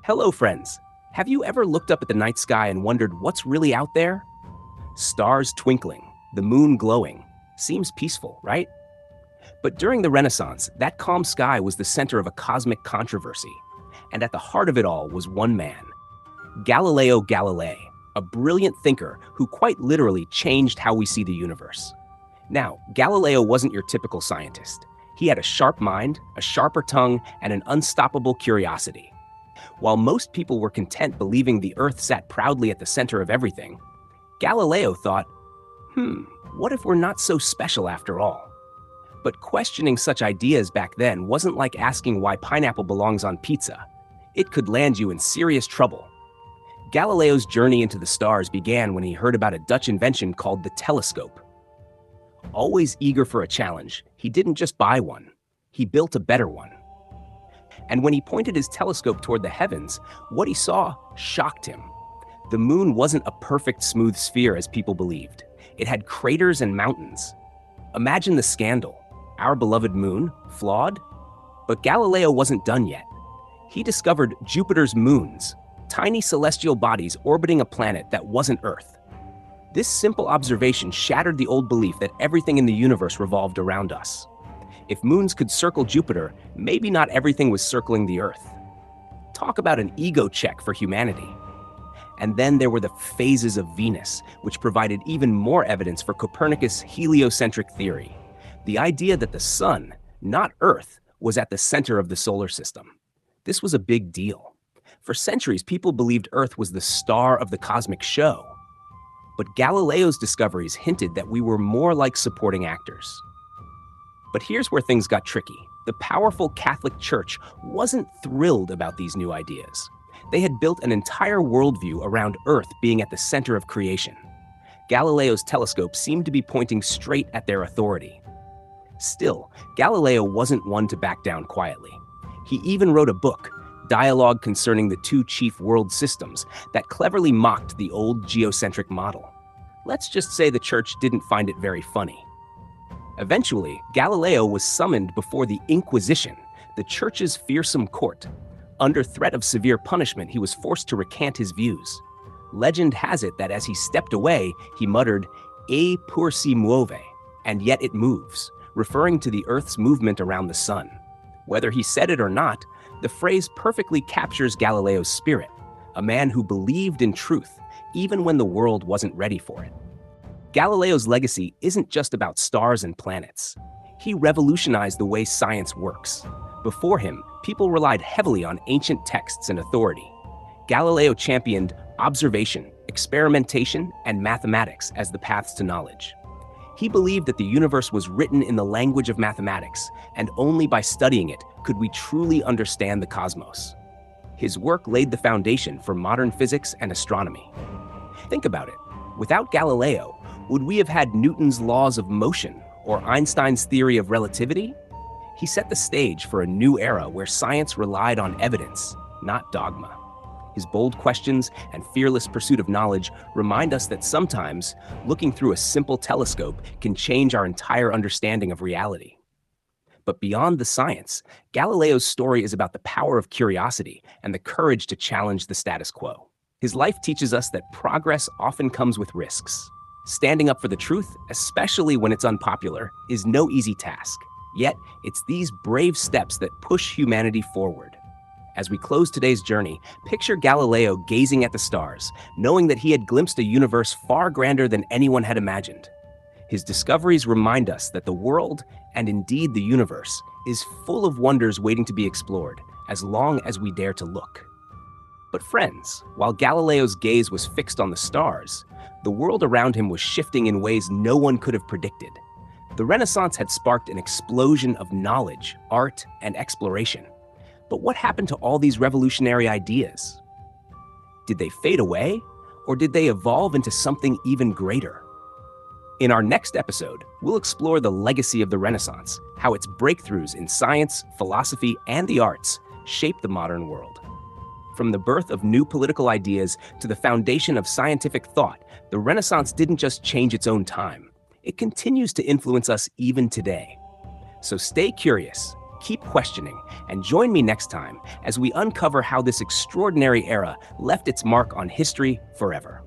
Hello, friends. Have you ever looked up at the night sky and wondered what's really out there? Stars twinkling, the moon glowing. Seems peaceful, right? But during the Renaissance, that calm sky was the center of a cosmic controversy. And at the heart of it all was one man, Galileo Galilei, a brilliant thinker who quite literally changed how we see the universe. Now, Galileo wasn't your typical scientist. He had a sharp mind, a sharper tongue, and an unstoppable curiosity. While most people were content believing the Earth sat proudly at the center of everything, Galileo thought, what if we're not so special after all? But questioning such ideas back then wasn't like asking why pineapple belongs on pizza. It could land you in serious trouble. Galileo's journey into the stars began when he heard about a Dutch invention called the telescope. Always eager for a challenge, he didn't just buy one, he built a better one. And when he pointed his telescope toward the heavens, what he saw shocked him. The moon wasn't a perfect smooth sphere as people believed. It had craters and mountains. Imagine the scandal. Our beloved moon, flawed? But Galileo wasn't done yet. He discovered Jupiter's moons, tiny celestial bodies orbiting a planet that wasn't Earth. This simple observation shattered the old belief that everything in the universe revolved around us. If moons could circle Jupiter, maybe not everything was circling the Earth. Talk about an ego check for humanity. And then there were the phases of Venus, which provided even more evidence for Copernicus' heliocentric theory. The idea that the sun, not Earth, was at the center of the solar system. This was a big deal. For centuries, people believed Earth was the star of the cosmic show. But Galileo's discoveries hinted that we were more like supporting actors. But here's where things got tricky. The powerful Catholic Church wasn't thrilled about these new ideas. They had built an entire worldview around Earth being at the center of creation. Galileo's telescope seemed to be pointing straight at their authority. Still, Galileo wasn't one to back down quietly. He even wrote a book, Dialogue Concerning the Two Chief World Systems, that cleverly mocked the old geocentric model. Let's just say the church didn't find it very funny. Eventually, Galileo was summoned before the Inquisition, the church's fearsome court. Under threat of severe punishment, he was forced to recant his views. Legend has it that as he stepped away, he muttered, "E pur si muove," and yet it moves, referring to the Earth's movement around the sun. Whether he said it or not, the phrase perfectly captures Galileo's spirit, a man who believed in truth, even when the world wasn't ready for it. Galileo's legacy isn't just about stars and planets. He revolutionized the way science works. Before him, people relied heavily on ancient texts and authority. Galileo championed observation, experimentation, and mathematics as the paths to knowledge. He believed that the universe was written in the language of mathematics, and only by studying it could we truly understand the cosmos. His work laid the foundation for modern physics and astronomy. Think about it. Without Galileo, would we have had Newton's laws of motion or Einstein's theory of relativity? He set the stage for a new era where science relied on evidence, not dogma. His bold questions and fearless pursuit of knowledge remind us that sometimes looking through a simple telescope can change our entire understanding of reality. But beyond the science, Galileo's story is about the power of curiosity and the courage to challenge the status quo. His life teaches us that progress often comes with risks. Standing up for the truth, especially when it's unpopular, is no easy task. Yet, it's these brave steps that push humanity forward. As we close today's journey, picture Galileo gazing at the stars, knowing that he had glimpsed a universe far grander than anyone had imagined. His discoveries remind us that the world, and indeed the universe, is full of wonders waiting to be explored, as long as we dare to look. But friends, while Galileo's gaze was fixed on the stars, the world around him was shifting in ways no one could have predicted. The Renaissance had sparked an explosion of knowledge, art, and exploration. But what happened to all these revolutionary ideas? Did they fade away, or did they evolve into something even greater? In our next episode, we'll explore the legacy of the Renaissance, how its breakthroughs in science, philosophy, and the arts shaped the modern world. From the birth of new political ideas to the foundation of scientific thought, the Renaissance didn't just change its own time. It continues to influence us even today. So stay curious, keep questioning and join me next time as we uncover how this extraordinary era left its mark on history forever.